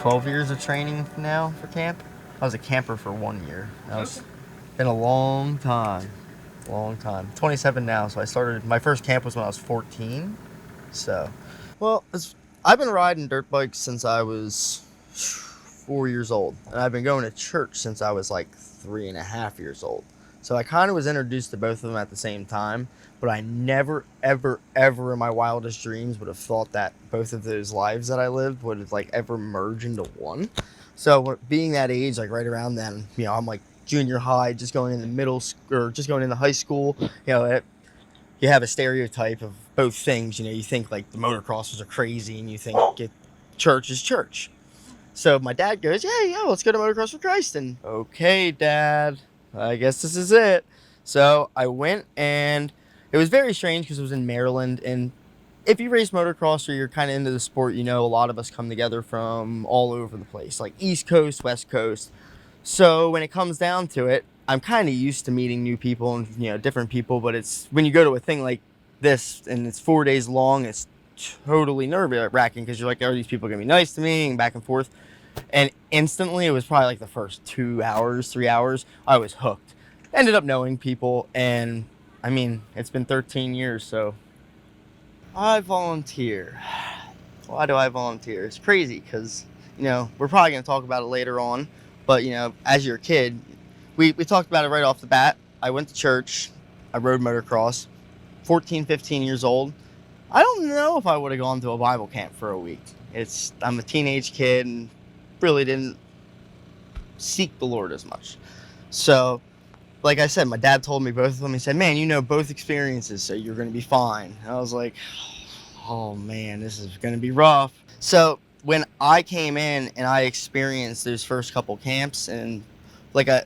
12 years of training now for camp. I was a camper for 1 year. That was been a long time. Long time. 27 now, so I started, my first camp was when I was 14. So, well, I've been riding dirt bikes since I was 4 years old. And I've been going to church since I was like 3.5 years old. So I kind of was introduced to both of them at the same time. But I never, ever, ever in my wildest dreams would have thought that both of those lives that I lived would have like ever merge into one. So being that age, like right around then, I'm like junior high, just going into middle school, or just going into high school, you have a stereotype of both things. You think like the motocrossers are crazy, and you think church is church. So my dad goes, yeah, let's go to Motocross For Christ. And okay, Dad, I guess this is it. So I went, and it was very strange because it was in Maryland. And if you race motocross or you're kind of into the sport, a lot of us come together from all over the place, like East Coast, West Coast. So when it comes down to it, I'm kind of used to meeting new people and, different people. But it's when you go to a thing like this and it's 4 days long, it's totally nerve-wracking because you're like, are these people going to be nice to me, and back and forth. And instantly, it was probably like the first 2 hours, 3 hours, I was hooked. Ended up knowing people, and I mean, it's been 13 years, so I volunteer. Why do I volunteer? It's crazy because, we're probably going to talk about it later on, but, as you're a kid, we talked about it right off the bat. I went to church, I rode motocross, 14, 15 years old. I don't know if I would have gone to a Bible camp for a week. I'm a teenage kid and really didn't seek the Lord as much. So, like I said, my dad told me both of them. He said, man, both experiences, so you're going to be fine. And I was like, oh man, this is going to be rough. So when I came in and I experienced those first couple camps, and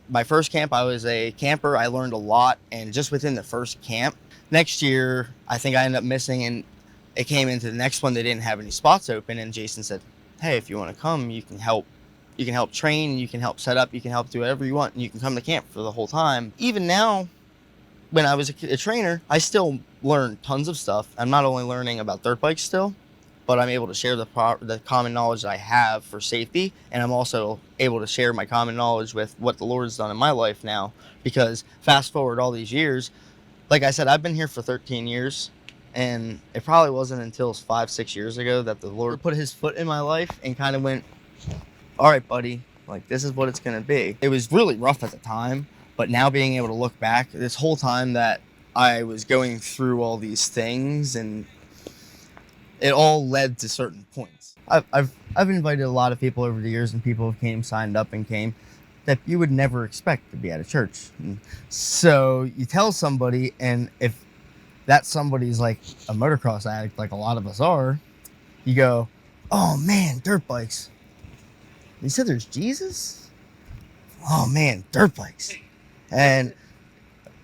my first camp, I was a camper. I learned a lot. And just within the first camp, next year, I think I ended up missing, and it came into the next one. They didn't have any spots open. And Jason said, hey, if you want to come, you can help train, you can help set up, you can help do whatever you want, and you can come to camp for the whole time. Even now, when I was a trainer, I still learn tons of stuff. I'm not only learning about dirt bikes still, but I'm able to share the common knowledge that I have for safety, and I'm also able to share my common knowledge with what the Lord's done in my life now, because fast forward all these years, like I said, I've been here for 13 years, and it probably wasn't until 5-6 years ago that the Lord put his foot in my life and kind of went, all right, buddy, like this is what it's going to be. It was really rough at the time, but now being able to look back, this whole time that I was going through all these things, and it all led to certain points. I've invited a lot of people over the years, and people have signed up and came that you would never expect to be at a church. And so you tell somebody, and if that somebody's like a motocross addict, like a lot of us are, you go, oh man, dirt bikes. You said there's Jesus? Oh man, dirt bikes. And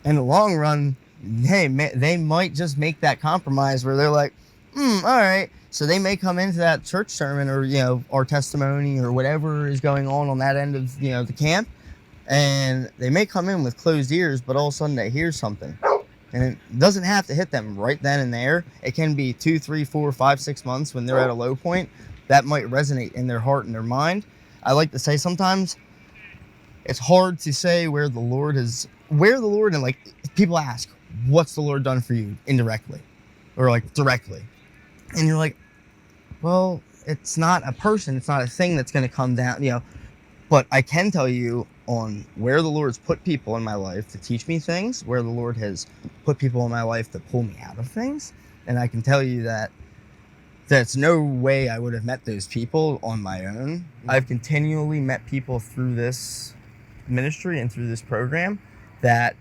in the long run, hey, they might just make that compromise where they're like, all right. So they may come into that church sermon or, our testimony or whatever is going on that end of, the camp. And they may come in with closed ears, but all of a sudden they hear something. And it doesn't have to hit them right then and there. It can be 2, 3, 4, 5, 6 months when they're at a low point. That might resonate in their heart and their mind. I like to say sometimes it's hard to say where the Lord, and like people ask, what's the Lord done for you indirectly or like directly? And you're like, well, it's not a person. It's not a thing that's going to come down, but I can tell you on where the Lord's put people in my life to teach me things, where the Lord has put people in my life to pull me out of things. And I can tell you that there's no way I would have met those people on my own. I've continually met people through this ministry and through this program that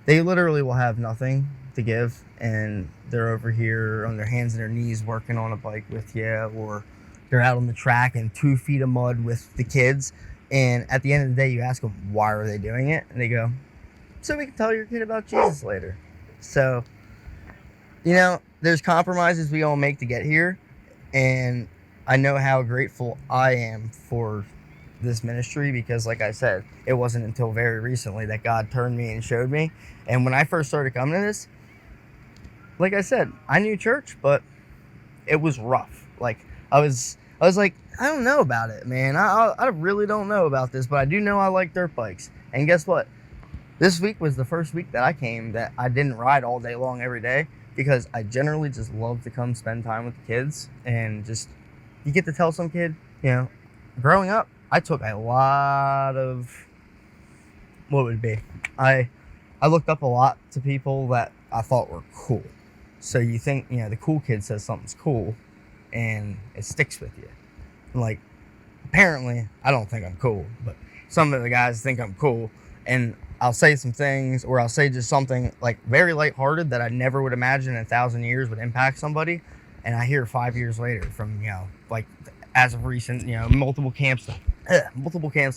they literally will have nothing to give, and they're over here on their hands and their knees working on a bike with you, or they're out on the track in 2 feet of mud with the kids. And at the end of the day, you ask them, why are they doing it? And they go, so we can tell your kid about Jesus later. So, there's compromises we all make to get here. And I know how grateful I am for this ministry because, like I said, it wasn't until very recently that God turned me and showed me. And when I first started coming to this, like I said, I knew church, but it was rough. Like, I was I was like, I don't know about it, man. I really don't know about this, but I do know I like dirt bikes. And guess what? This week was the first week that I came that I didn't ride all day long every day, because I generally just love to come spend time with the kids, and just, you get to tell some kid, growing up, I took a lot of, what would it be? I looked up a lot to people that I thought were cool. So you think, the cool kid says something's cool, and it sticks with you. Like, apparently, I don't think I'm cool, but some of the guys think I'm cool, and I'll say some things, or I'll say just something like very lighthearted that I never would imagine in 1,000 years would impact somebody, and I hear 5 years later from, like, as of recent, multiple camps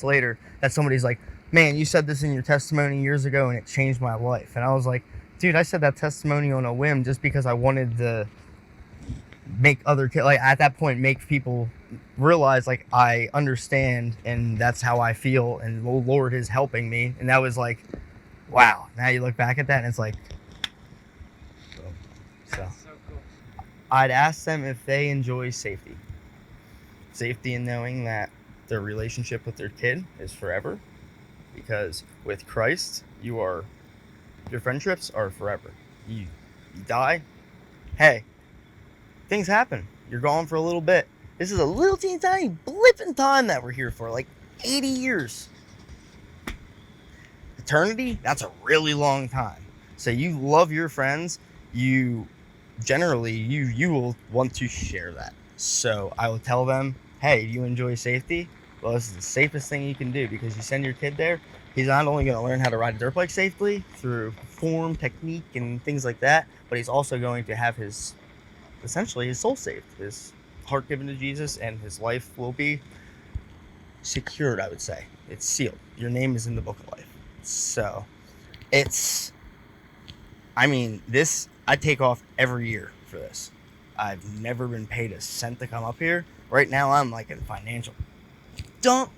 later, that somebody's like, man, you said this in your testimony years ago and it changed my life. And I was like, dude, I said that testimony on a whim just because I wanted to make other kids, like, at that point, make people realize, like, I understand and that's how I feel, and the Lord is helping me. And that was like, wow. Now you look back at that and it's like, boom. So cool. I'd ask them if they enjoy safety in knowing that their relationship with their kid is forever, because with Christ, your friendships are forever. You die, hey, things happen. You're gone for a little bit. This is a little teeny tiny blip in time that we're here for, like 80 years. Eternity, that's a really long time. So you love your friends, you will want to share that. So I will tell them, hey, do you enjoy safety? Well, this is the safest thing you can do, because you send your kid there, he's not only going to learn how to ride a dirt bike safely through form, technique, and things like that, but he's also going to have essentially his soul saved, his heart given to Jesus, and his life will be secured, I would say. It's sealed. Your name is in the book of life. So I take off every year for this. I've never been paid a cent to come up here. Right now I'm like in financial dump,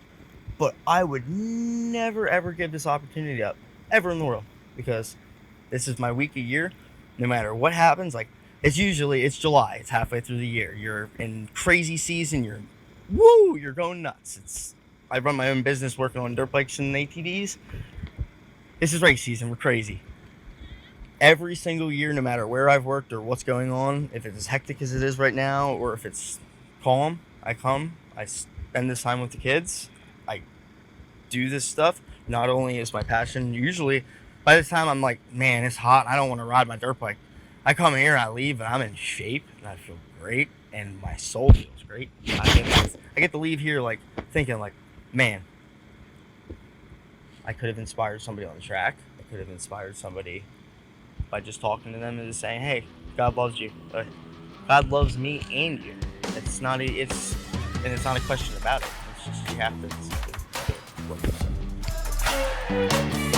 but I would never ever give this opportunity up, ever in the world, because this is my week a year. No matter what happens, like, it's July, it's halfway through the year, you're in crazy season, you're going nuts. I run my own business working on dirt bikes and ATVs. This is race season, we're crazy. Every single year, no matter where I've worked or what's going on, if it's as hectic as it is right now, or if it's calm, I spend this time with the kids, I do this stuff. Not only is my passion, usually by this time I'm like, man, it's hot, I don't want to ride my dirt bike. I come here, I leave, and I'm in shape, and I feel great, and my soul feels great. I get to leave here like thinking, like, man, I could have inspired somebody on the track. I could have inspired somebody by just talking to them and just saying, hey, God loves you. God loves me and you. It's not a question about it. It's just, you have to.